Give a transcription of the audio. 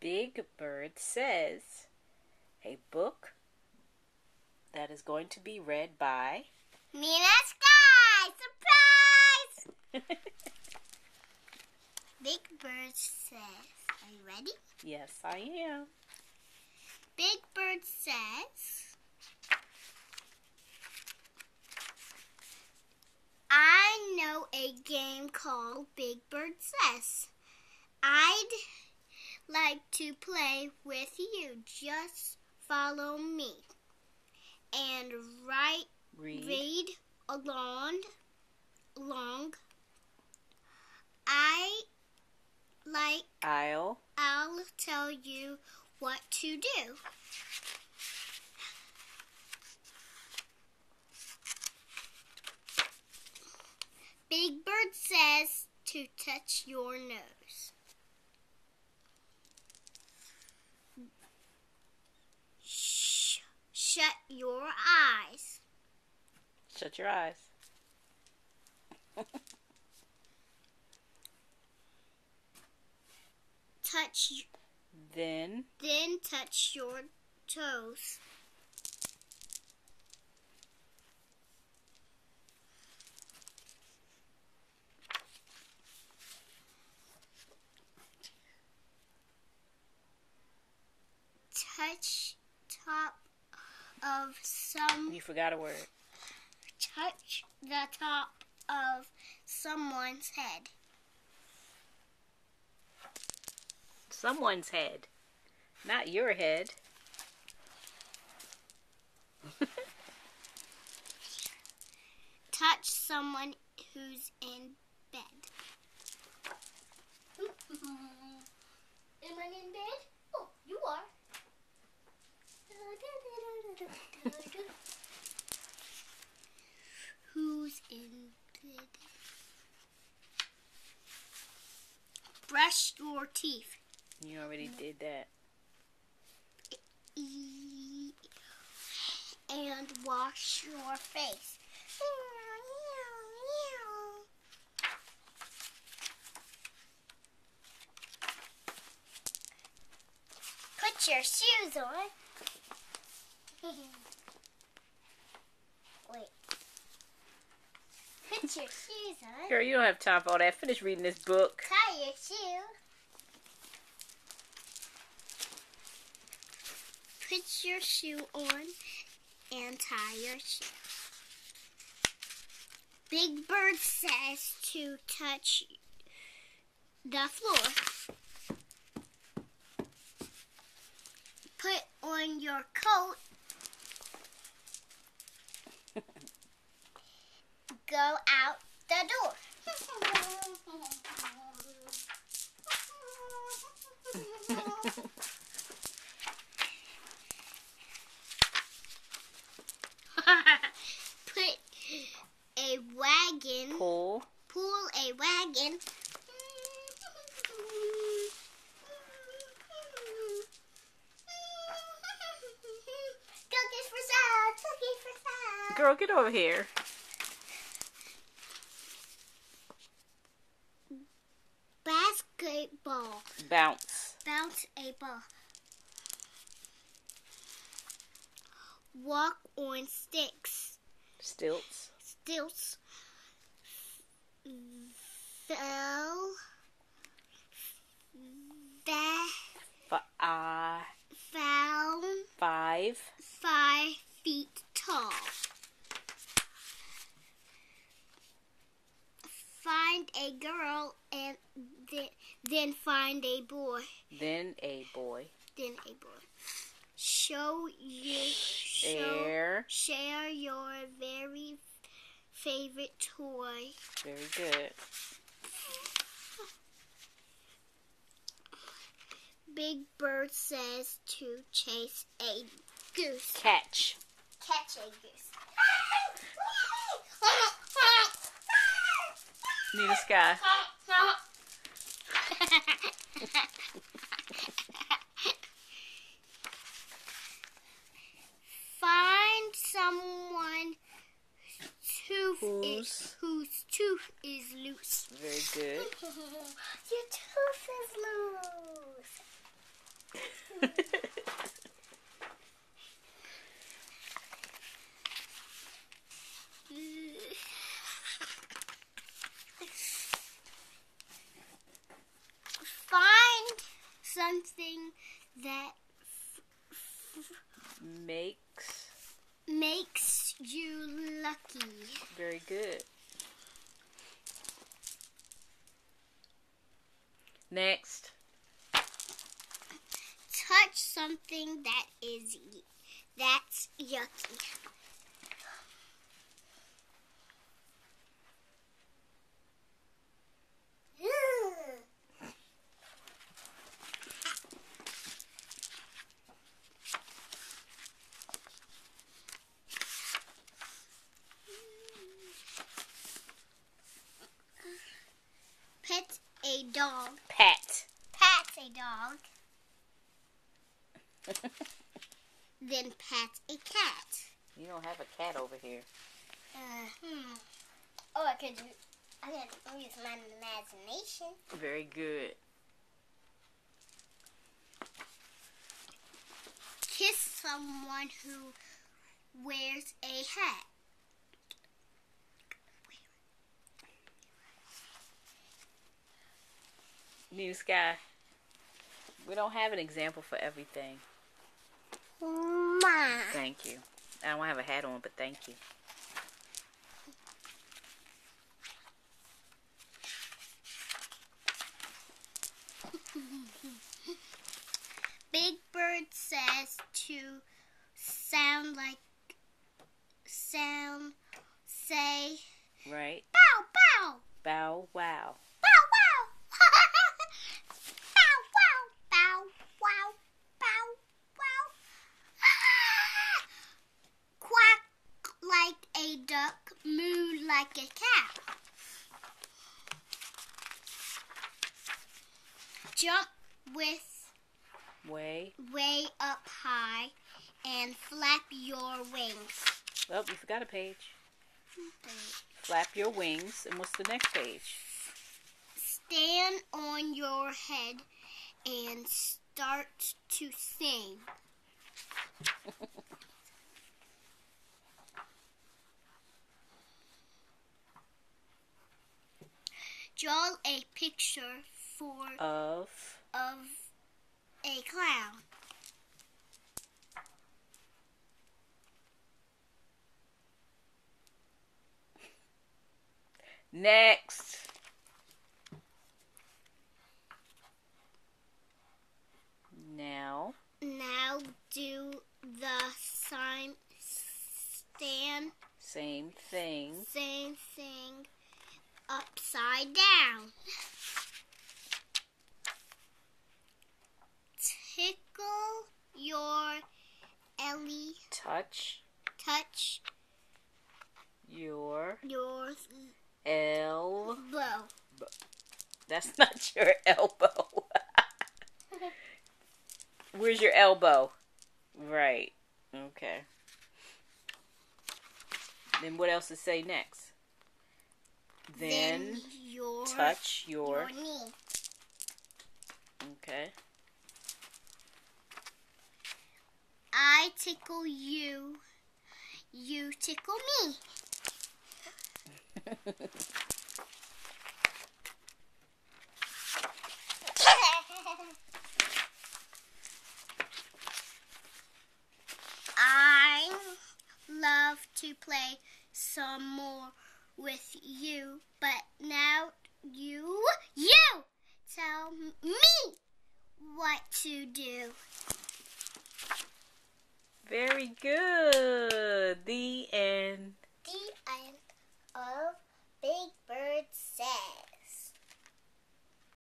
Big Bird Says, a book that is going to be read by Mina Sky. Surprise! Big Bird Says. Are you ready? Yes, I am. Big Bird says, I know a game called Big Bird Says. I'd like to play with you. Just follow me and read along. I'll tell you what to do. Big Bird says to touch your nose. Shut your eyes. Shut your eyes. Then touch your toes. Touch top of some. You forgot a word. Touch the top of someone's head. Someone's head, not your head. Touch someone who's in bed. Am I in bed? Oh, you are. Who's in bed? Brush your teeth. You already did that. And wash your face. Put your shoes on. Wait. Put your shoes on. Girl, you don't have time for all that. Finish reading this book. Tie your shoe. Put your shoe on and tie your shoe. Big Bird says to touch the floor. Put on your coat. Go out the door. Put a wagon. Pull A wagon. Cookies for sale. Cookies for sale. Girl, get over here. Basketball. Bounce a ball. Walk on sticks. Stilts. Fell. 5 feet tall. Find a girl and then find a boy. Then a boy. Share your very favorite toy. Very good. Big Bird says to chase a goose. Catch a goose. Nina Sky. Find someone whose tooth is loose. Very good. Your tooth is loose. something that makes you lucky. Very good. Next. Touch something that's yucky. Pet a dog. Pat. Pat a dog. Then pat a cat. You don't have a cat over here. Oh, I could use my imagination. Very good. Kiss someone who wears a hat. New Sky. We don't have an example for everything. Ma. Thank you. I don't have a hat on, but thank you. Big Bird says to say Right. bow bow. Bow wow. Bow wow. Bow wow. Bow wow. Bow wow. Quack like a duck, moo like a cat. Jump with Way. way up high and flap your wings. Oh, you forgot a page. Flap your wings. And what's the next page? Stand on your head and start to sing. Draw a picture Of. a clown. Next. Now Do the same thing. same thing upside down. Tickle your ellie. Touch your elbow. elbow. That's not your elbow. Where's your elbow? Right. Okay. Then what else to say next? Then touch your knee. Okay. I tickle you. You tickle me. I love to play some more with you, but now you tell me what to do. Very good.